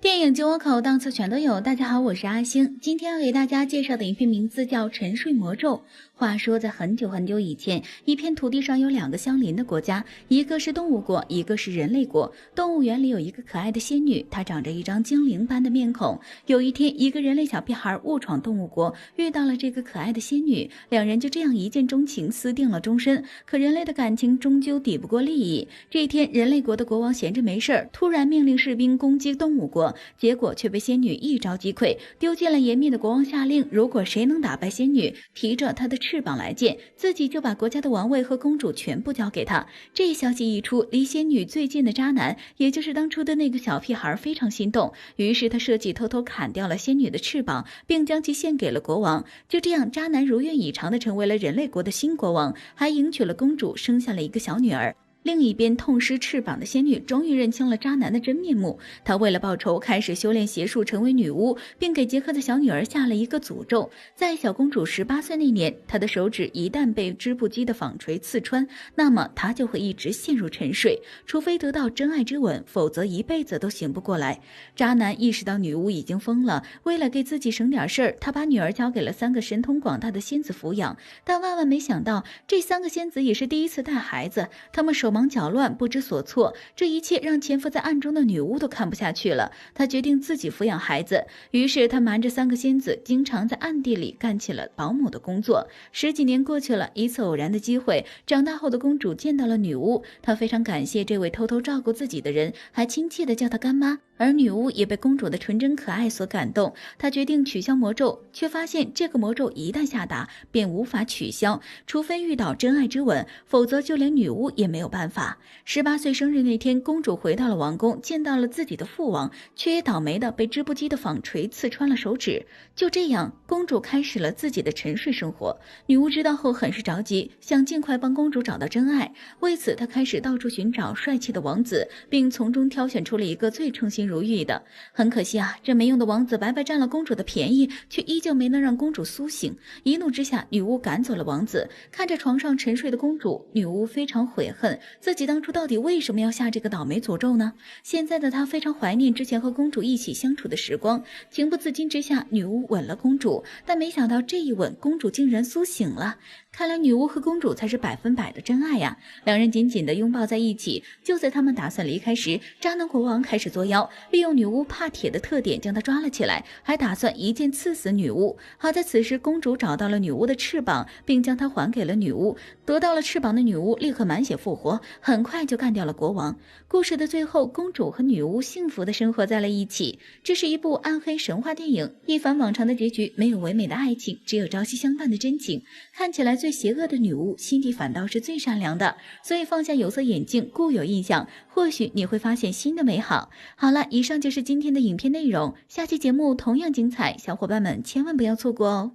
电影《进我口》档次全都有。大家好，我是阿星。今天要给大家介绍的影片名字叫《沉睡魔咒》。话说，在很久很久以前，一片土地上有两个相邻的国家，一个是动物国，一个是人类国。动物园里有一个可爱的仙女，她长着一张精灵般的面孔。有一天，一个人类小屁孩误闯动物国，遇到了这个可爱的仙女，两人就这样一见钟情，私定了终身。可人类的感情终究抵不过利益。这一天，人类国的国王闲着没事儿，突然命令士兵攻击动物国。结果却被仙女一招击溃，丢尽了颜面的国王下令，如果谁能打败仙女，提着她的翅膀来见，自己就把国家的王位和公主全部交给她。这消息一出，离仙女最近的渣男，也就是当初的那个小屁孩，非常心动，于是他设计偷偷砍掉了仙女的翅膀，并将其献给了国王。就这样，渣男如愿以偿地成为了人类国的新国王，还迎娶了公主，生下了一个小女儿。另一边，痛失翅膀的仙女终于认清了渣男的真面目。她为了报仇，开始修炼邪术，成为女巫，并给杰克的小女儿下了一个诅咒：在小公主18岁那年，她的手指一旦被织布机的纺锤刺穿，那么她就会一直陷入沉睡，除非得到真爱之吻，否则一辈子都醒不过来。渣男意识到女巫已经疯了，为了给自己省点事儿，他把女儿交给了3个神通广大的仙子抚养。但万万没想到，这3个仙子也是第一次带孩子，他们手忙脚乱，不知所措。这一切让潜伏在暗中的女巫都看不下去了，她决定自己抚养孩子。于是她瞒着3个仙子，经常在暗地里干起了保姆的工作。10几年过去了，一次偶然的机会，长大后的公主见到了女巫，她非常感谢这位偷偷照顾自己的人，还亲切地叫她干妈。而女巫也被公主的纯真可爱所感动，她决定取消魔咒，却发现这个魔咒一旦下达便无法取消，除非遇到真爱之吻，否则就连女巫也没有办法。18岁生日那天，公主回到了王宫，见到了自己的父王，却也倒霉的被织布机的纺锤刺穿了手指。就这样，公主开始了自己的沉睡生活。女巫知道后很是着急，想尽快帮公主找到真爱。为此，她开始到处寻找帅气的王子，并从中挑选出了一个最称心如玉的。很可惜啊，这没用的王子白白占了公主的便宜，却依旧没能让公主苏醒。一怒之下，女巫赶走了王子。看着床上沉睡的公主，女巫非常悔恨，自己当初到底为什么要下这个倒霉诅咒呢？现在的她非常怀念之前和公主一起相处的时光，情不自禁之下，女巫吻了公主，但没想到这一吻，公主竟然苏醒了。看来女巫和公主才是100%的真爱呀！两人紧紧地拥抱在一起。就在他们打算离开时，渣男国王开始作妖，利用女巫怕铁的特点将她抓了起来，还打算一剑刺死女巫。好在此时公主找到了女巫的翅膀，并将它还给了女巫。得到了翅膀的女巫立刻满血复活，很快就干掉了国王。故事的最后，公主和女巫幸福地生活在了一起。这是一部暗黑神话电影，一反往常的结局，没有唯美的爱情，只有朝夕相伴的真情。看起来最邪恶的女巫，心底反倒是最善良的。所以放下有色眼镜，固有印象，或许你会发现新的美好。好了，以上就是今天的影片内容，下期节目同样精彩，小伙伴们千万不要错过哦。